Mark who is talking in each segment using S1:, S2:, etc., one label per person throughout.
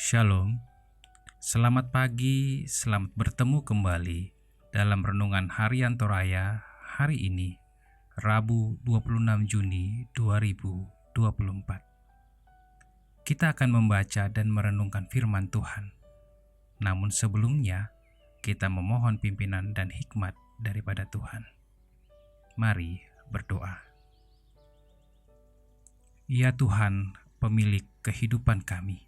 S1: Shalom, selamat pagi, selamat bertemu kembali dalam Renungan Harian Toraya hari ini, Rabu 26 Juni 2024. Kita akan membaca dan merenungkan firman Tuhan. Namun sebelumnya, kita memohon pimpinan dan hikmat daripada Tuhan. Mari berdoa. Ya Tuhan, pemilik kehidupan kami,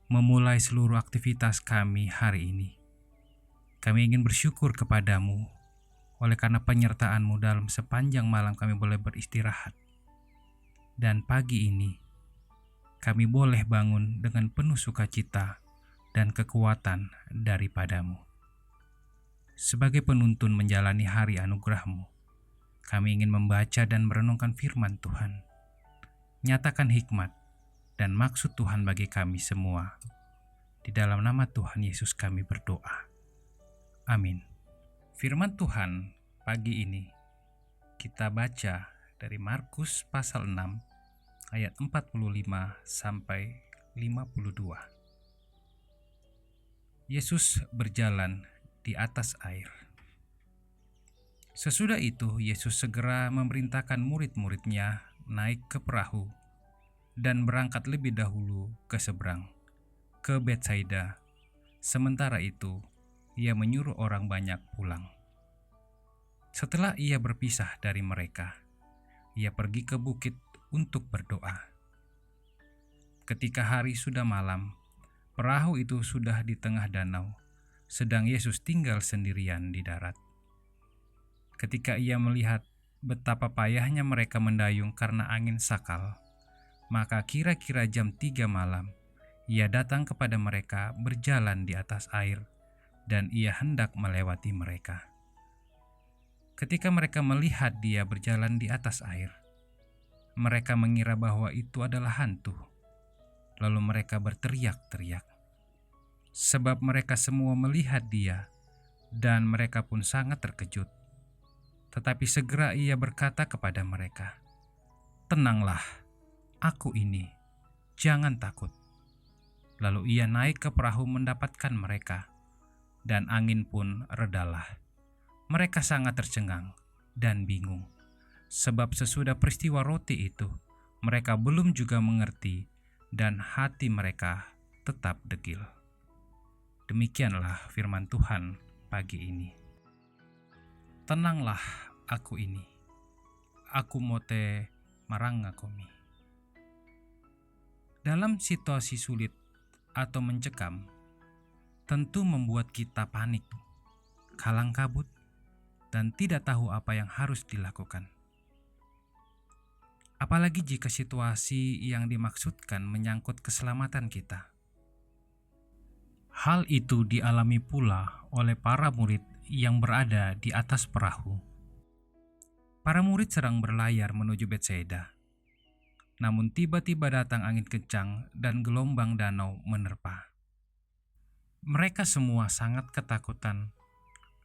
S1: memulai seluruh aktivitas kami hari ini, kami ingin bersyukur kepadamu oleh karena penyertaan-Mu dalam sepanjang malam kami boleh beristirahat. Dan pagi ini, kami boleh bangun dengan penuh sukacita dan kekuatan daripada-Mu. Sebagai penuntun menjalani hari anugerah-Mu, kami ingin membaca dan merenungkan firman Tuhan. Nyatakan hikmat dan maksud Tuhan bagi kami semua. Di dalam nama Tuhan Yesus kami berdoa. Amin. Firman Tuhan pagi ini kita baca dari Markus pasal 6 ayat 45 sampai 52. Yesus berjalan di atas air. Sesudah itu Yesus segera memerintahkan murid-muridnya naik ke perahu dan berangkat lebih dahulu ke seberang, ke Betsaida. Sementara itu, ia menyuruh orang banyak pulang. Setelah ia berpisah dari mereka, ia pergi ke bukit untuk berdoa. Ketika hari sudah malam, perahu itu sudah di tengah danau, sedang Yesus tinggal sendirian di darat. Ketika ia melihat betapa payahnya mereka mendayung karena angin sakal, maka kira-kira jam 3 malam, ia datang kepada mereka berjalan di atas air, dan ia hendak melewati mereka. Ketika mereka melihat dia berjalan di atas air, mereka mengira bahwa itu adalah hantu. Lalu mereka berteriak-teriak, sebab mereka semua melihat dia, dan mereka pun sangat terkejut. Tetapi segera ia berkata kepada mereka, "Tenanglah, aku ini, jangan takut." Lalu ia naik ke perahu mendapatkan mereka, dan angin pun redalah. Mereka sangat tercengang dan bingung, sebab sesudah peristiwa roti itu, mereka belum juga mengerti, dan hati mereka tetap degil. Demikianlah firman Tuhan pagi ini. Tenanglah aku ini, aku mote marangakomi. Dalam situasi sulit atau mencekam, tentu membuat kita panik, kalang kabut, dan tidak tahu apa yang harus dilakukan. Apalagi jika situasi yang dimaksudkan menyangkut keselamatan kita. Hal itu dialami pula oleh para murid yang berada di atas perahu. Para murid sedang berlayar menuju Betsaida. Namun tiba-tiba datang angin kencang dan gelombang danau menerpa. Mereka semua sangat ketakutan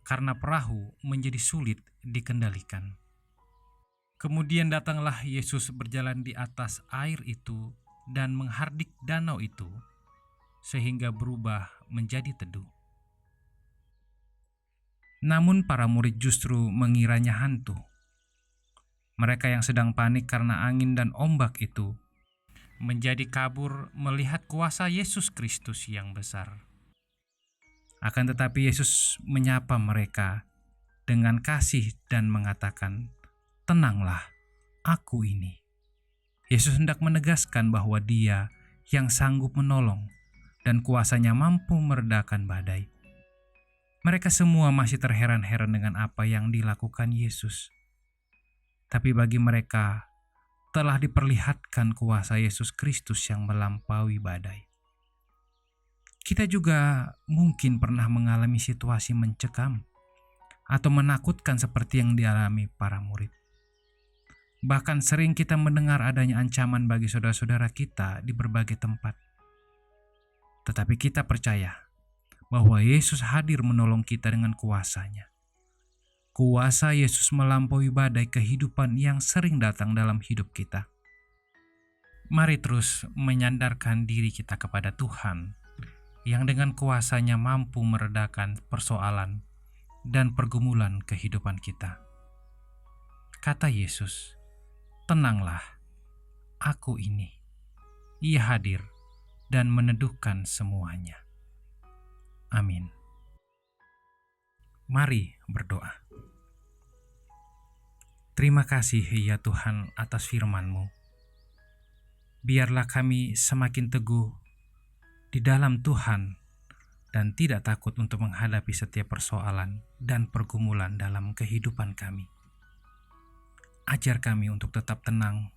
S1: karena perahu menjadi sulit dikendalikan. Kemudian datanglah Yesus berjalan di atas air itu dan menghardik danau itu sehingga berubah menjadi teduh. Namun para murid justru mengiranya hantu. Mereka yang sedang panik karena angin dan ombak itu menjadi kabur melihat kuasa Yesus Kristus yang besar. Akan tetapi Yesus menyapa mereka dengan kasih dan mengatakan, "Tenanglah, aku ini." Yesus hendak menegaskan bahwa Dia yang sanggup menolong dan kuasanya mampu meredakan badai. Mereka semua masih terheran-heran dengan apa yang dilakukan Yesus. Tapi bagi mereka telah diperlihatkan kuasa Yesus Kristus yang melampaui badai. Kita juga mungkin pernah mengalami situasi mencekam atau menakutkan seperti yang dialami para murid. Bahkan sering kita mendengar adanya ancaman bagi saudara-saudara kita di berbagai tempat. Tetapi kita percaya bahwa Yesus hadir menolong kita dengan kuasa-Nya. Kuasa Yesus melampaui badai kehidupan yang sering datang dalam hidup kita. Mari terus menyandarkan diri kita kepada Tuhan, yang dengan kuasa-Nya mampu meredakan persoalan dan pergumulan kehidupan kita. Kata Yesus, "Tenanglah, Aku ini." Ia hadir dan meneduhkan semuanya. Amin. Mari berdoa. Terima kasih ya Tuhan atas firman-Mu. Biarlah kami semakin teguh di dalam Tuhan dan tidak takut untuk menghadapi setiap persoalan dan pergumulan dalam kehidupan kami. Ajar kami untuk tetap tenang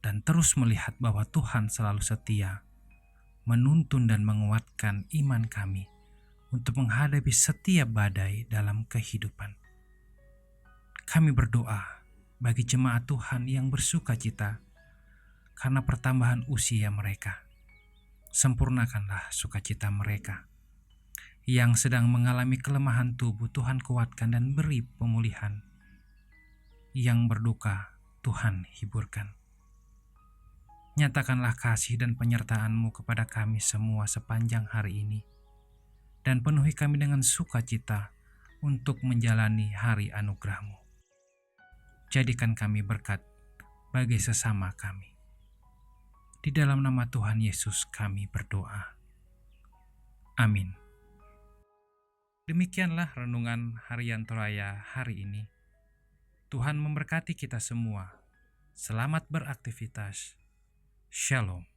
S1: dan terus melihat bahwa Tuhan selalu setia, menuntun dan menguatkan iman kami untuk menghadapi setiap badai dalam kehidupan. Kami berdoa bagi jemaat Tuhan yang bersuka cita karena pertambahan usia mereka. Sempurnakanlah sukacita mereka. Yang sedang mengalami kelemahan tubuh, Tuhan kuatkan dan beri pemulihan. Yang berduka, Tuhan hiburkan. Nyatakanlah kasih dan penyertaan-Mu kepada kami semua sepanjang hari ini, dan penuhi kami dengan sukacita untuk menjalani hari anugerah-Mu. Jadikan kami berkat bagi sesama kami. Di dalam nama Tuhan Yesus kami berdoa. Amin. Demikianlah renungan harian Toraya hari ini. Tuhan memberkati kita semua. Selamat beraktivitas. Shalom.